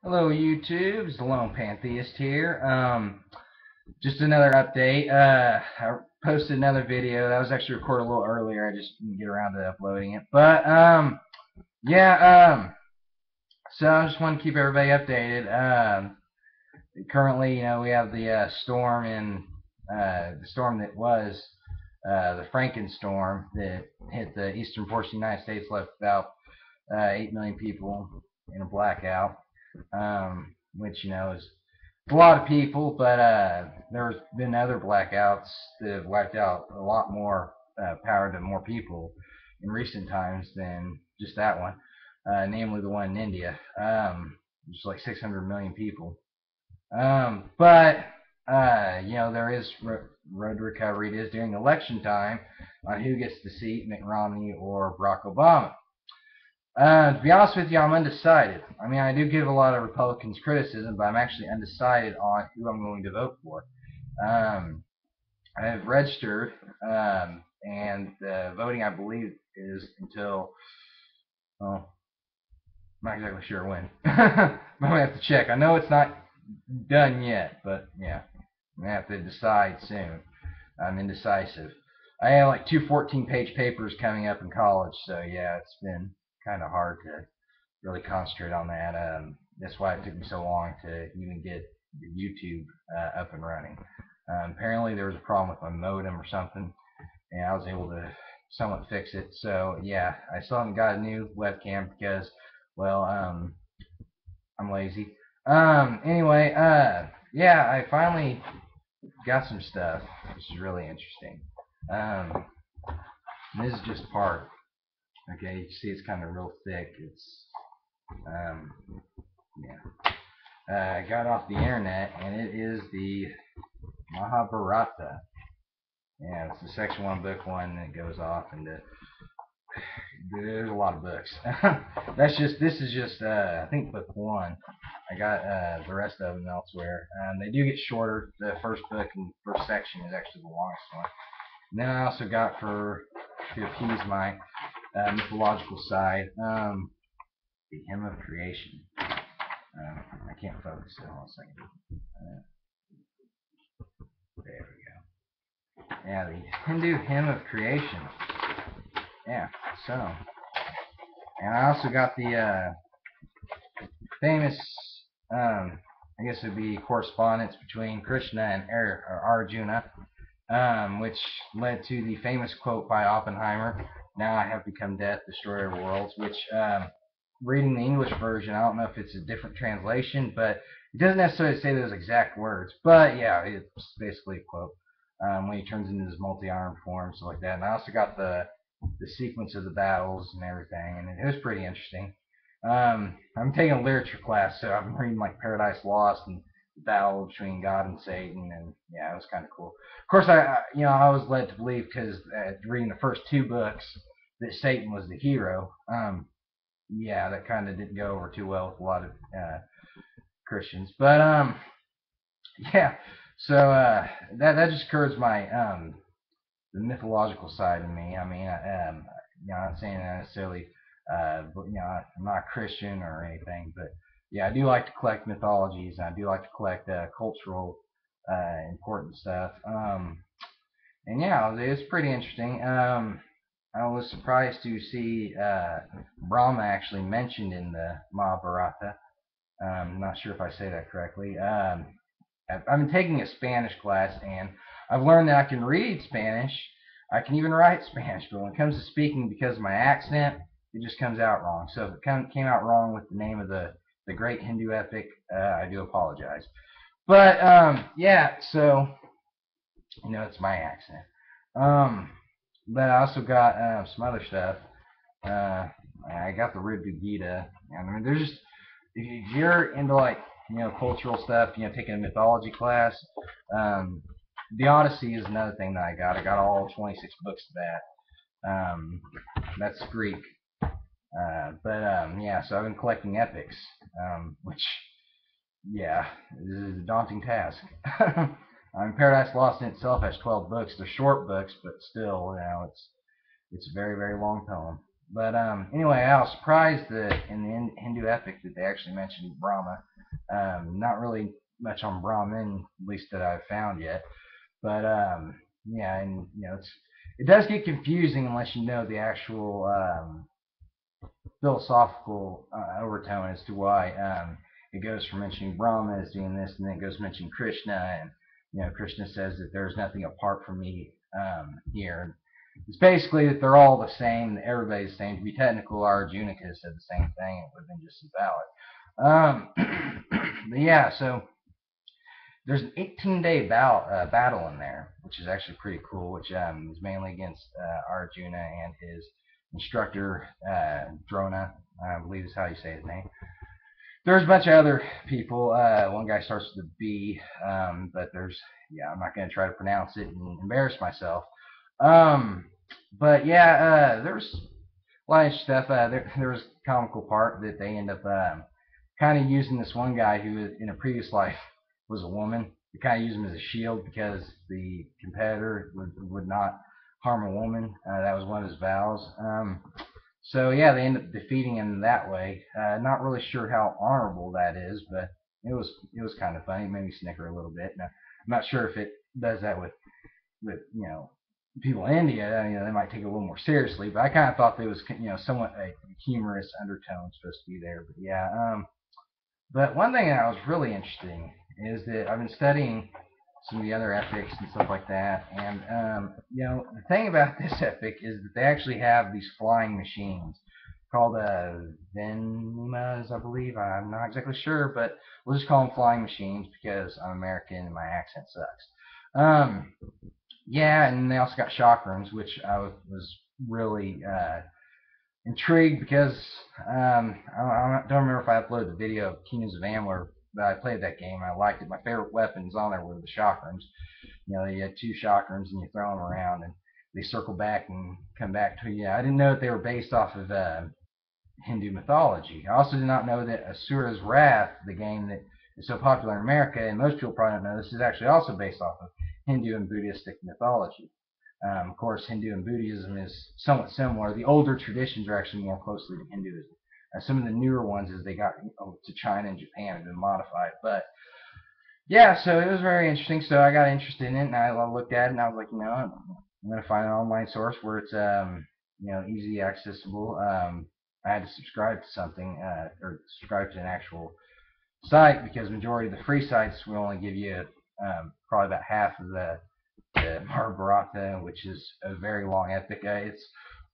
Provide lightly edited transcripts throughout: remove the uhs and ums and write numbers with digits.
Hello YouTube, it's the Lone Pantheist here. Just another update. I posted another video that was actually recorded a little earlier. I just didn't get around to uploading it. But yeah. So I just want to keep everybody updated. Currently, we have the storm in the storm that was the Frankenstorm that hit the eastern portion of the United States, left about 8 million people in a blackout. Which is a lot of people, but there's been other blackouts that have wiped out a lot more power to more people in recent times than just that one, namely the one in India, which is like 600 million people. But there is road to recovery. It is during election time on who gets the seat, Mitt Romney or Barack Obama. To be honest with you, I'm undecided. I mean, I do give a lot of Republicans criticism, but I'm actually undecided on who I'm going to vote for. I have registered, and the voting, I believe, is until, well, I'm not exactly sure when. I'm going to have to check. I know it's not done yet, but yeah, I'm going to have to decide soon. I'm indecisive. I have like two 14-page papers coming up in college, so yeah, it's been kind of hard to really concentrate on that. That's why it took me so long to even get the YouTube up and running. Apparently there was a problem with my modem or something, and I was able to somewhat fix it. So yeah, I still haven't got a new webcam because, well, I'm lazy. Anyway, yeah, I finally got some stuff, which is really interesting. This is just part. Okay, you see it's kind of real thick. It's, yeah. I got off the internet, and it is the Mahabharata. Yeah, it's the section 1, book 1 that goes off into. There's a lot of books. This is just, I think book 1. I got the rest of them elsewhere. They do get shorter. The first book and first section is actually the longest one. And then I also got, to appease my mythological side, the Hymn of Creation. I can't focus it. Hold on a second. There we go. Yeah, the Hindu Hymn of Creation. Yeah, so. And I also got the famous, I guess it would be correspondence between Krishna and Arjuna, which led to the famous quote by Oppenheimer, "Now I have become death, destroyer of worlds," which, reading the English version, I don't know if it's a different translation, but it doesn't necessarily say those exact words. But yeah, it's basically a quote when he turns into his multi-armed form, stuff like that. And I also got the sequence of the battles and everything, and it was pretty interesting. I'm taking a literature class, so I'm reading like Paradise Lost and the battle between God and Satan, and yeah, it was kind of cool. Of course, I was led to believe, because reading the first 2 books, that Satan was the hero. Yeah, that kind of didn't go over too well with a lot of Christians. But yeah, so that just occurs my the mythological side of me. I mean, I'm not saying that necessarily, but I'm not a Christian or anything, but yeah, I do like to collect mythologies, and I do like to collect cultural important stuff. And yeah, it's pretty interesting. I was surprised to see Brahma actually mentioned in the Mahabharata. I'm not sure if I say that correctly. I've been taking a Spanish class, and I've learned that I can read Spanish. I can even write Spanish, but when it comes to speaking, because of my accent, it just comes out wrong. So if it came out wrong with the name of the great Hindu epic, I do apologize. But yeah, so it's my accent. But I also got some other stuff. I got the Rigveda Gita. I mean, there's just, if you're into like cultural stuff, taking a mythology class, the Odyssey is another thing that I got. I got all 26 books of that. That's Greek. But yeah, so I've been collecting epics, which, yeah, is a daunting task. Paradise Lost in itself has 12 books. They're short books, but still, it's a very, very long poem. But anyway, I was surprised that in the Hindu epic that they actually mentioned Brahma. Not really much on Brahmin, at least that I've found yet. But yeah, and it does get confusing unless you know the actual philosophical overtone as to why it goes from mentioning Brahma as doing this, and then it goes mentioning Krishna, and Krishna says that there's nothing apart from me here. It's basically that they're all the same, that everybody's the same. To be technical, Arjuna could have said the same thing; it would have been just as valid. But yeah, so there's an 18-day battle in there, which is actually pretty cool, which is mainly against Arjuna and his instructor, Drona, I believe is how you say his name. There's a bunch of other people. One guy starts with a B, but I'm not going to try to pronounce it and embarrass myself. But yeah, there's a lot of stuff. There was a comical part that they end up kind of using this one guy who in a previous life was a woman. They kind of use him as a shield because the competitor would not harm a woman. That was one of his vows. So yeah, they end up defeating him that way. Not really sure how honorable that is, but it was kind of funny. It made me snicker a little bit. Now, I'm not sure if it does that with people in India. They might take it a little more seriously, but I kind of thought there was somewhat a humorous undertone supposed to be there. But yeah, but one thing that was really interesting is that I've been studying some of the other epics and stuff like that, and the thing about this epic is that they actually have these flying machines called Venimas, I believe. I'm not exactly sure, but we'll just call them flying machines because I'm American and my accent sucks. Yeah, and they also got chakrams, which I was really intrigued because I don't remember if I uploaded the video of Kingdoms of Amalur, but I played that game. I liked it. My favorite weapons on there were the chakrams. You had two chakrams and you throw them around and they circle back and come back to you. I didn't know that they were based off of Hindu mythology. I also did not know that Asura's Wrath, the game that is so popular in America, and most people probably don't know this, is actually also based off of Hindu and Buddhistic mythology. Of course, Hindu and Buddhism is somewhat similar. The older traditions are actually more closely to Hinduism. Some of the newer ones, as they got to China and Japan, have been modified. But yeah, so it was very interesting. So I got interested in it, and I looked at it, and I was like, I'm going to find an online source where it's easy accessible. I had to subscribe to something or subscribe to an actual site because majority of the free sites will only give you probably about half of the Mahabharata, which is a very long epic. It's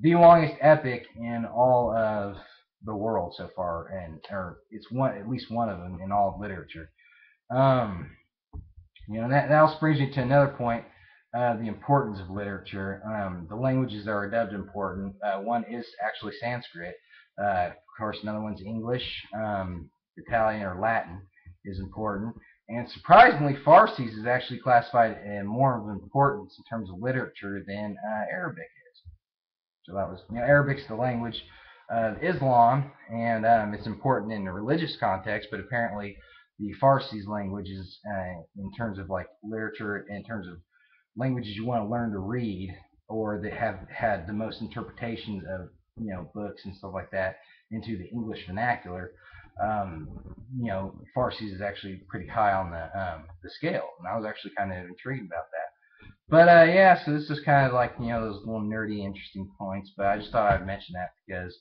the longest epic in all of the world so far, or it's at least one of them in all of literature. That also brings me to another point: the importance of literature. The languages that are dubbed important. One is actually Sanskrit. Of course, another one's English, Italian, or Latin is important. And surprisingly, Farsi is actually classified in more of importance in terms of literature than Arabic is. So that was, Arabic's the language of Islam, and it's important in the religious context, but apparently the Farsi's language is, in terms of like literature, in terms of languages you want to learn to read, or that have had the most interpretations of books and stuff like that into the English vernacular. Farsi is actually pretty high on the scale, and I was actually kind of intrigued about that. But yeah, so this is kind of like those little nerdy, interesting points. But I just thought I'd mention that because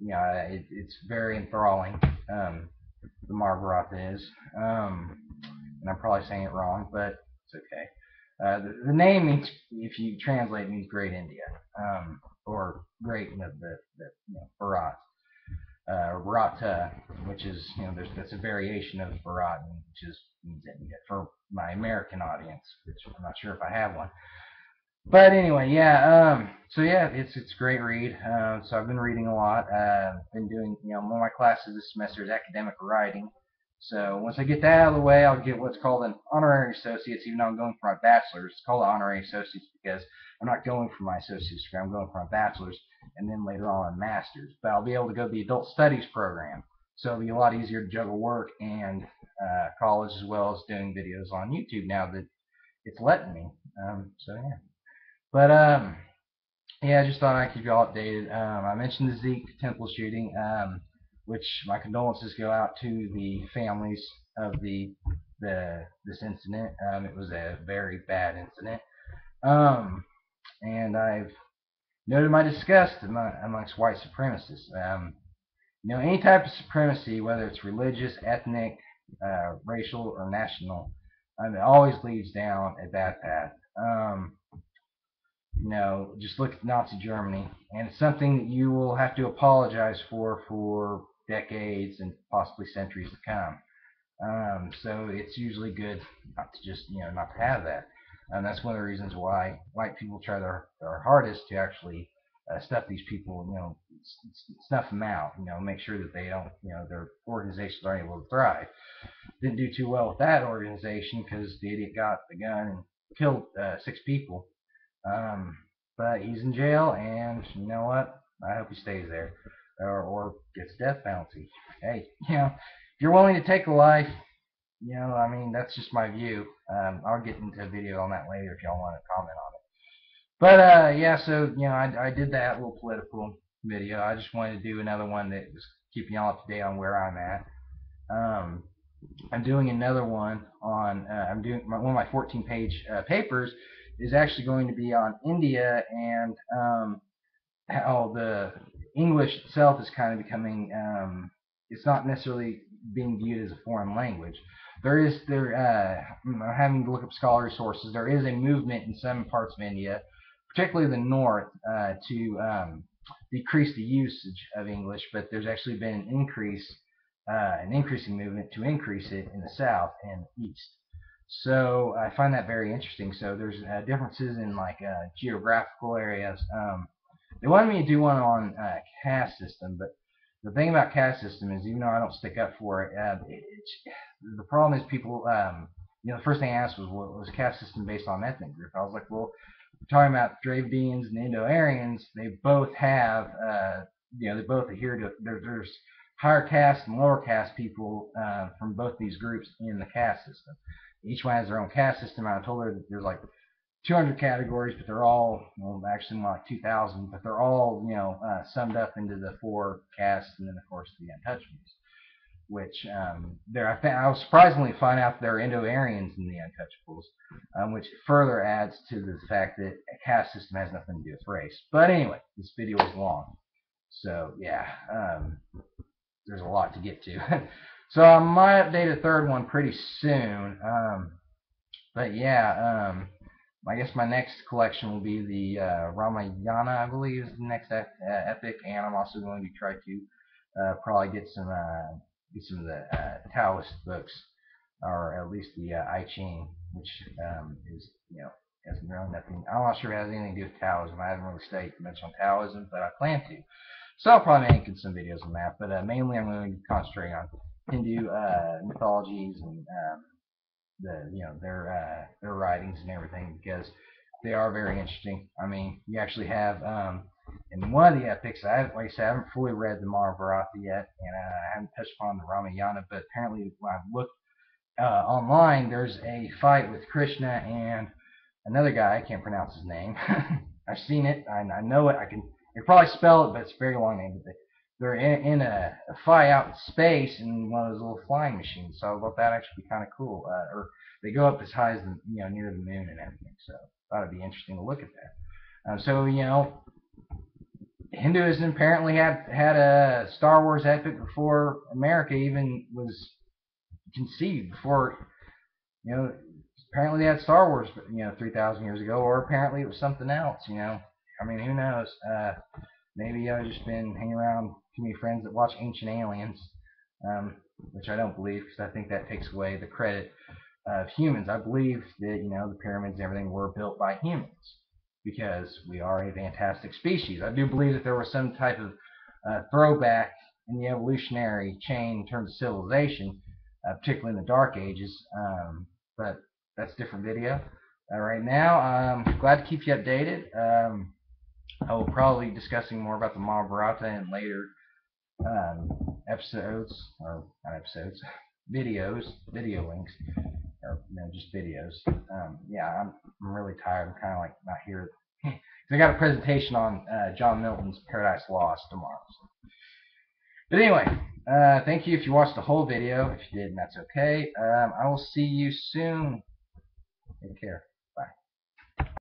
it's very enthralling. The Mahabharata is, and I'm probably saying it wrong, but it's okay. The name means, if you translate, means Great India, or Great Bharat. Bharata, which is that's a variation of Bharat, which means India for my American audience, which I'm not sure if I have one. But anyway, yeah. So yeah, it's a great read. So I've been reading a lot. Been doing one of my classes this semester is academic writing. So once I get that out of the way, I'll get what's called an honorary associate's, even though I'm going for my bachelor's. It's called honorary associate's because I'm not going for my associate's degree. I'm going for my bachelor's and then later on a master's. But I'll be able to go to the adult studies program. So it'll be a lot easier to juggle work and college as well as doing videos on YouTube now that it's letting me. So yeah. But yeah, I just thought I'd keep you all updated. I mentioned the Zeke temple shooting. which my condolences go out to the families of this incident. It was a very bad incident. Um, and I've noted my disgust amongst white supremacists. Any type of supremacy, whether it's religious, ethnic, racial, or national, it always leads down a bad path. Just look at Nazi Germany, and it's something that you will have to apologize for decades and possibly centuries to come. So it's usually good not to just, not to have that. And that's one of the reasons why white people try their hardest to actually stuff these people, snuff them out, make sure that they don't, their organizations aren't able to thrive. Didn't do too well with that organization because the idiot got the gun and killed 6 people. Um, but he's in jail, and you know what? I hope he stays there, or gets death penalty. Hey, if you're willing to take a life, that's just my view. I'll get into a video on that later if y'all want to comment on it. But yeah, so I did that little political video. I just wanted to do another one that was keeping y'all up to date on where I'm at. I'm doing another one on. I'm doing one of my 14-page papers is actually going to be on India and how the English itself is kind of becoming. It's not necessarily being viewed as a foreign language. I'm having to look up scholarly sources. There is a movement in some parts of India, particularly the north, to decrease the usage of English, but there's actually been an increasing movement to increase it in the south and east. So I find that very interesting. So there's differences in like geographical areas. They wanted me to do one on caste system, but the thing about caste system is, even though I don't stick up for it, the problem is people. The first thing I asked was caste system based on ethnic group? I was like, well, we're talking about Dravidians and Indo-Aryans. They both have, they both adhere to. There's higher caste and lower caste people from both these groups in the caste system. Each one has their own caste system. I told her that there's like 200 categories, but they're all, actually more like 2,000, but they're all, summed up into the 4 castes, and then of course the Untouchables, which I was surprisingly find out there are Indo-Aryans in the Untouchables, which further adds to the fact that a caste system has nothing to do with race. But anyway, this video is long, so yeah, there's a lot to get to. So I might update a third one pretty soon. But yeah, I guess my next collection will be the Ramayana, I believe, is the next epic, and I'm also going to try to probably get some of the Taoist books, or at least the I Ching, which is has really nothing. I'm not sure it has anything to do with Taoism. I haven't really studied much on Taoism, but I plan to. So I'll probably make some videos on that, but mainly I'm going to concentrate on Hindu mythologies and their writings and everything, because they are very interesting. I mean, you actually have in one of the epics, like I said, I haven't fully read the Mahabharata yet, and I haven't touched upon the Ramayana, but apparently when I've looked online, there's a fight with Krishna and another guy. I can't pronounce his name. I've seen it. I know it. I can probably spell it, but it's a very long name. But they're in a fight out in space in one of those little flying machines. So I thought that actually be kind of cool. Or they go up as high as near the moon and everything. So I thought it'd be interesting to look at that. So Hinduism apparently had a Star Wars epic before America even was conceived. Before apparently they had Star Wars 3,000 years ago, or apparently it was something else. I mean, who knows? Maybe I've just been hanging around too many friends that watch Ancient Aliens, which I don't believe, because I think that takes away the credit of humans. I believe that the pyramids and everything were built by humans, because we are a fantastic species. I do believe that there was some type of throwback in the evolutionary chain in terms of civilization, particularly in the Dark Ages, but that's a different video. Right now, I'm glad to keep you updated. I will probably be discussing more about the Mahabharata in later episodes, or not episodes, video links, or just videos. Yeah, I'm really tired. I'm kind of like not here. I got a presentation on John Milton's Paradise Lost tomorrow. So But anyway, thank you if you watched the whole video. If you didn't, that's okay. I will see you soon. Take care.